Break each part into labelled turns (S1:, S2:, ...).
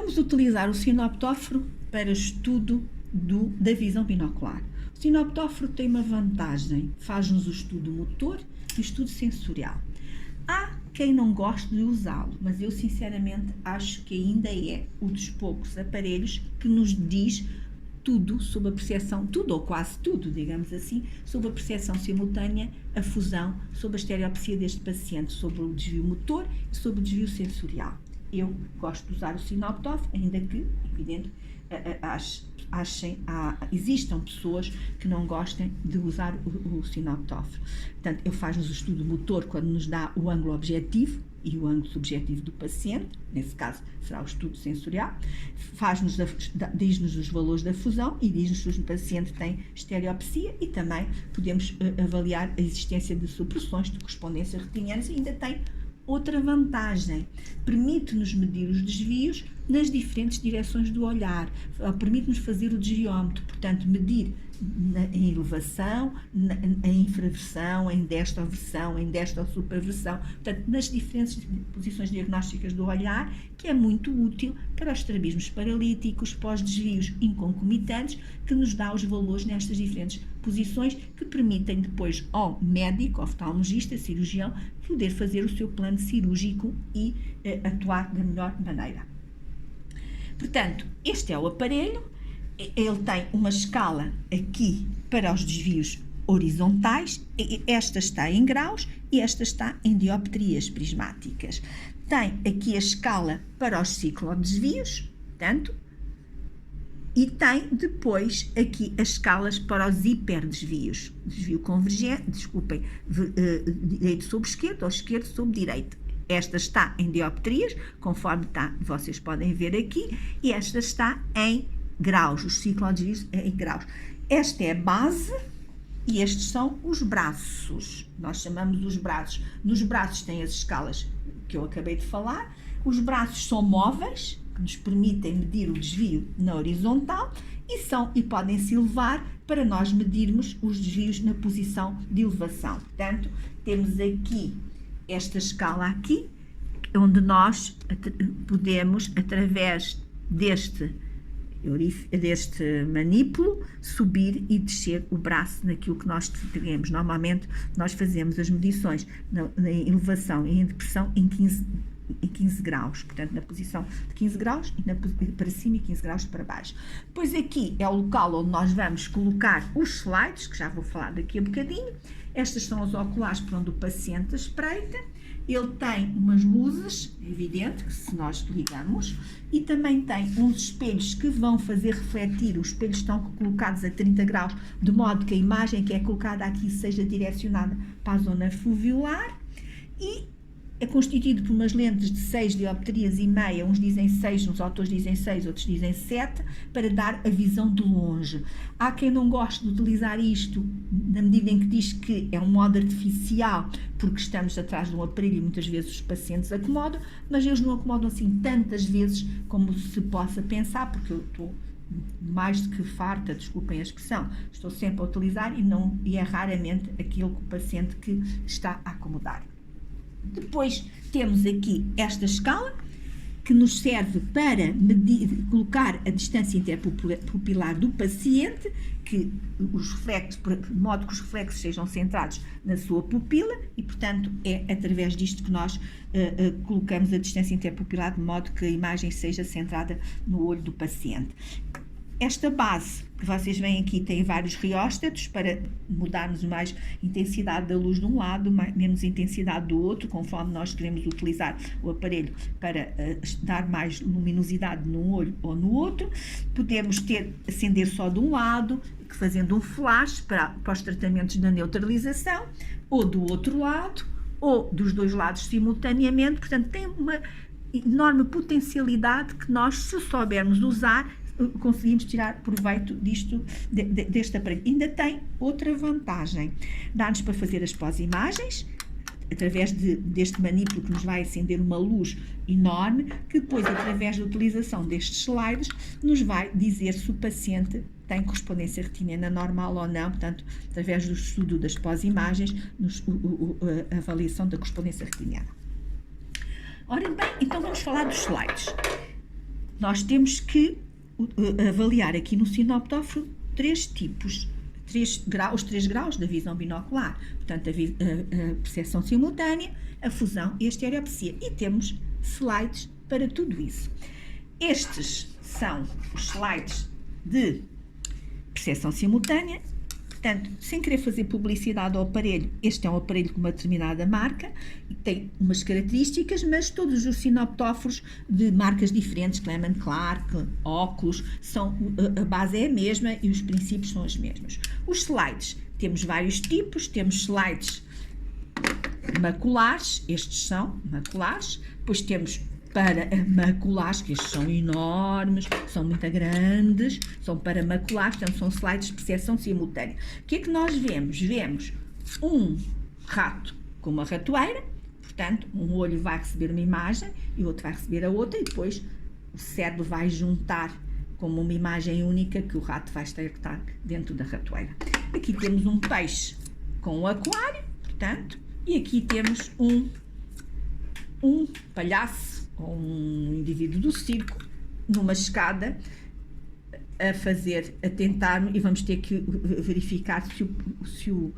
S1: Vamos utilizar o sinoptóforo para estudo da visão binocular. O sinoptóforo tem uma vantagem, faz-nos o estudo motor e o estudo sensorial. Há quem não goste de usá-lo, mas eu sinceramente acho que ainda é um dos poucos aparelhos que nos diz tudo sobre a percepção, tudo ou quase tudo, digamos assim, sobre a percepção simultânea, a fusão, sobre a estereopsia deste paciente, sobre o desvio motor e sobre o desvio sensorial. Eu gosto de usar o sinoptóforo, ainda que, evidente, existam pessoas que não gostem de usar o sinoptóforo. Portanto, ele faz-nos o estudo motor quando nos dá o ângulo objetivo e o ângulo subjetivo do paciente, nesse caso será o estudo sensorial, diz-nos os valores da fusão e diz-nos se o paciente tem estereopsia e também podemos avaliar a existência de supressões de correspondência retiniana e ainda tem outra vantagem, permite-nos medir os desvios nas diferentes direções do olhar, permite-nos fazer o desviómetro, portanto, medir em elevação, em infraversão, em destoversão, em destosupraversão, portanto, nas diferentes posições diagnósticas do olhar, que é muito útil para os estrabismos paralíticos, para os desvios inconcomitantes, que nos dá os valores nestas diferentes posições, que permitem depois ao médico, oftalmologista, cirurgião, poder fazer o seu plano cirúrgico e atuar da melhor maneira. Portanto, este é o aparelho, ele tem uma escala aqui para os desvios horizontais, esta está em graus e esta está em dioptrias prismáticas. Tem aqui a escala para os ciclodesvios, portanto, e tem depois aqui as escalas para os hiperdesvios, desvio convergente, direito sobre esquerdo ou esquerdo sobre direito. Esta está em dioptrias, conforme vocês podem ver aqui, e esta está em graus, os ciclodesvios em graus. Esta é a base e estes são os braços. Nós chamamos os braços. Nos braços tem as escalas que eu acabei de falar. Os braços são móveis, que nos permitem medir o desvio na horizontal e podem se elevar para nós medirmos os desvios na posição de elevação. Portanto, temos aqui esta escala aqui, onde nós podemos, através deste manípulo, subir e descer o braço naquilo que nós queremos. Normalmente, nós fazemos as medições na elevação e em depressão em 15 graus, portanto, na posição de 15 graus para cima e 15 graus para baixo. Pois aqui é o local onde nós vamos colocar os slides, que já vou falar daqui a bocadinho. Estas são os oculares por onde o paciente espreita. Ele tem umas luzes, é evidente que se nós ligamos, e também tem uns espelhos que vão fazer refletir, os espelhos estão colocados a 30 graus, de modo que a imagem que é colocada aqui seja direcionada para a zona foveolar, e é constituído por umas lentes de 6 dioptrias e meia, uns dizem 6, uns autores dizem 6, outros dizem 7, para dar a visão de longe. Há quem não goste de utilizar isto, na medida em que diz que é um modo artificial, porque estamos atrás de um aparelho e muitas vezes os pacientes acomodam, mas eles não acomodam assim tantas vezes como se possa pensar, porque eu estou mais do que farta, desculpem a expressão, estou sempre a utilizar e é raramente aquilo que o paciente que está a acomodar. Depois temos aqui esta escala, que nos serve para colocar a distância interpupilar do paciente, de modo que os reflexos sejam centrados na sua pupila, e, portanto, é através disto que nós colocamos a distância interpupilar, de modo que a imagem seja centrada no olho do paciente. Esta base que vocês veem aqui tem vários rióstatos para mudarmos mais intensidade da luz de um lado, menos intensidade do outro, conforme nós queremos utilizar o aparelho para dar mais luminosidade num olho ou no outro. Podemos acender só de um lado, fazendo um flash para os tratamentos da neutralização, ou do outro lado, ou dos dois lados simultaneamente. Portanto, tem uma enorme potencialidade que nós, se soubermos usar, conseguimos tirar proveito deste aparelho. Ainda tem outra vantagem, dá-nos para fazer as pós-imagens, através deste manípulo que nos vai acender uma luz enorme, que depois, através da utilização destes slides, nos vai dizer se o paciente tem correspondência retiniana normal ou não, portanto, através do estudo das pós-imagens, a avaliação da correspondência retiniana. Ora bem, então vamos falar dos slides. nós temos que avaliar aqui no sinoptóforo os 3 graus da visão binocular. Portanto, a percepção simultânea, a fusão e a estereopsia. E temos slides para tudo isso. Estes são os slides de percepção simultânea. Portanto, sem querer fazer publicidade ao aparelho, este é um aparelho com uma determinada marca e tem umas características, mas todos os sinoptóforos de marcas diferentes, Clement Clark, Oculus, a base é a mesma e os princípios são os mesmos. Os slides, temos vários tipos, temos slides maculares, estes são maculares, depois temos paramaculares, que estes são enormes, são muito grandes, são paramaculares, portanto são slides de percepção simultânea. O que é que nós vemos? Vemos um rato com uma ratoeira, portanto um olho vai receber uma imagem e o outro vai receber a outra e depois o cérebro vai juntar como uma imagem única que o rato vai estar dentro da ratoeira. Aqui temos um peixe com um aquário, portanto, e aqui temos um palhaço ou um indivíduo do circo numa escada a tentar, e vamos ter que verificar se o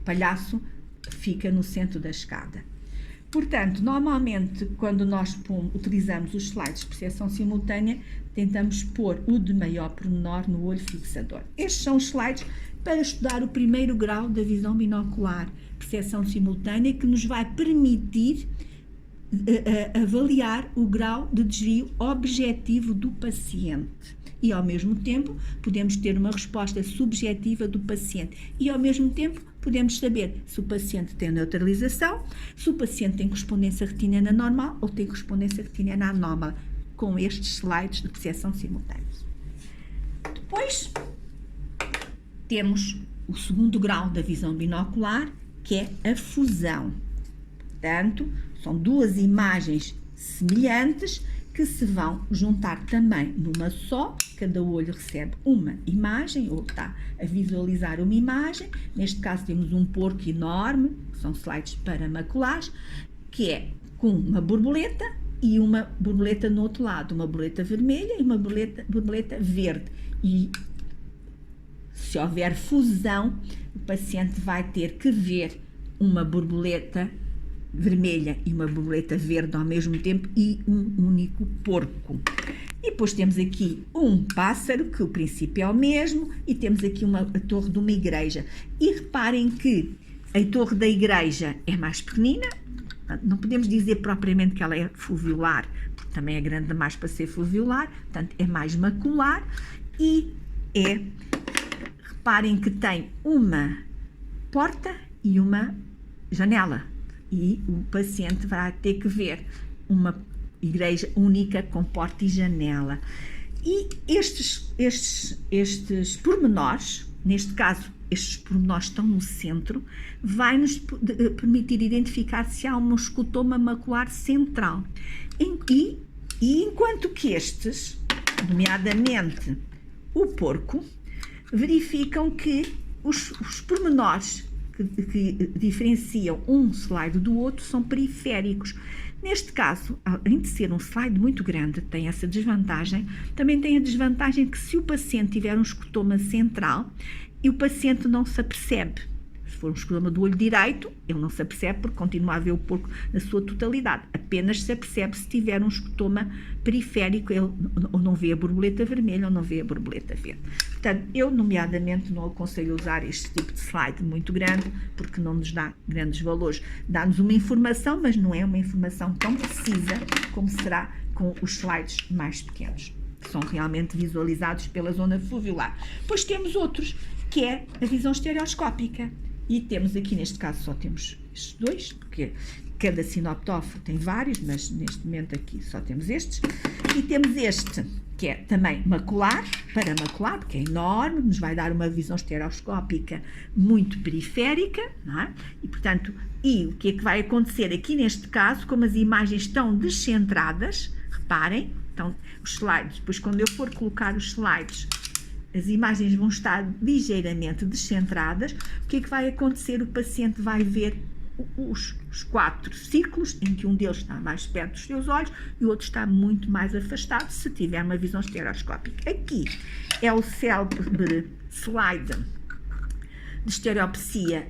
S1: palhaço fica no centro da escada. Portanto, normalmente, quando nós utilizamos os slides de percepção simultânea, tentamos pôr o de maior pormenor no olho fixador. Estes são os slides para estudar o primeiro grau da visão binocular, percepção simultânea, que nos vai permitir avaliar o grau de desvio objetivo do paciente. E, ao mesmo tempo, podemos ter uma resposta subjetiva do paciente. E, ao mesmo tempo, podemos saber se o paciente tem neutralização, se o paciente tem correspondência retiniana normal ou tem correspondência retiniana anómala, com estes slides de percepção simultânea. Depois, temos o segundo grau da visão binocular, que é a fusão. Portanto, são duas imagens semelhantes que se vão juntar também numa só. Cada olho recebe uma imagem, ou está a visualizar uma imagem. Neste caso temos um porco enorme, que são slides paramaculares, que é com uma borboleta e uma borboleta no outro lado, uma borboleta vermelha e uma borboleta verde. E se houver fusão, o paciente vai ter que ver uma borboleta vermelha e uma borboleta verde ao mesmo tempo e um único porco. E depois temos aqui um pássaro, que o princípio é o mesmo, e temos aqui a torre de uma igreja. E reparem que a torre da igreja é mais pequenina, não podemos dizer propriamente que ela é foveolar, porque também é grande demais para ser foveolar, portanto é mais macular, e reparem que tem uma porta e uma janela. E o paciente vai ter que ver uma igreja única com porta e janela. E estes pormenores, neste caso, estes pormenores estão no centro, vai-nos permitir identificar se há um escotoma macular central. E enquanto que estes, nomeadamente o porco, verificam que os pormenores que diferenciam um slide do outro são periféricos. Neste caso, além de ser um slide muito grande, tem essa desvantagem, também tem a desvantagem que se o paciente tiver um escotoma central e o paciente não se apercebe, se for um escotoma do olho direito, ele não se apercebe porque continua a ver o porco na sua totalidade, apenas se apercebe se tiver um escotoma periférico, ele ou não vê a borboleta vermelha ou não vê a borboleta verde. Portanto, eu nomeadamente não aconselho usar este tipo de slide muito grande, porque não nos dá grandes valores. Dá-nos uma informação, mas não é uma informação tão precisa como será com os slides mais pequenos, que são realmente visualizados pela zona foveolar. Depois temos outros, que é a visão estereoscópica. E temos aqui, neste caso, só temos estes dois, porque cada sinoptóforo tem vários, mas neste momento aqui só temos estes. E temos este, que é também macular, paramacular, porque é enorme, nos vai dar uma visão estereoscópica muito periférica, não é? E, portanto, o que é que vai acontecer aqui neste caso, como as imagens estão descentradas, reparem, então, os slides, depois quando eu for colocar os slides, as imagens vão estar ligeiramente descentradas. O que é que vai acontecer? O paciente vai ver os 4 círculos, em que um deles está mais perto dos seus olhos e o outro está muito mais afastado, se tiver uma visão estereoscópica. Aqui é o célebre slide de estereopsia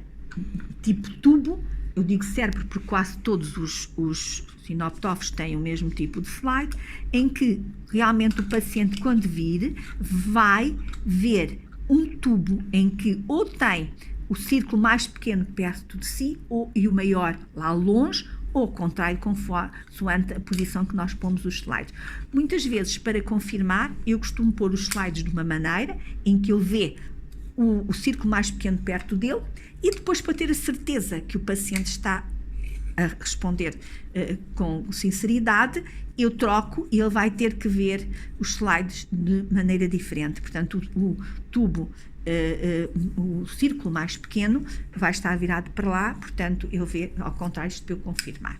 S1: tipo tubo. Eu digo cérebro porque quase todos os sinoptófos têm o mesmo tipo de slide, em que realmente o paciente, quando vir, vai ver um tubo em que ou tem o círculo mais pequeno perto de si e o maior lá longe, ou ao contrário, consoante a posição que nós pomos os slides. Muitas vezes, para confirmar, eu costumo pôr os slides de uma maneira em que ele vê o círculo mais pequeno perto dele, e depois, para ter a certeza que o paciente está a responder com sinceridade, eu troco e ele vai ter que ver os slides de maneira diferente. Portanto, o tubo, o círculo mais pequeno vai estar virado para lá, portanto, ele vê ao contrário, isto para eu confirmar.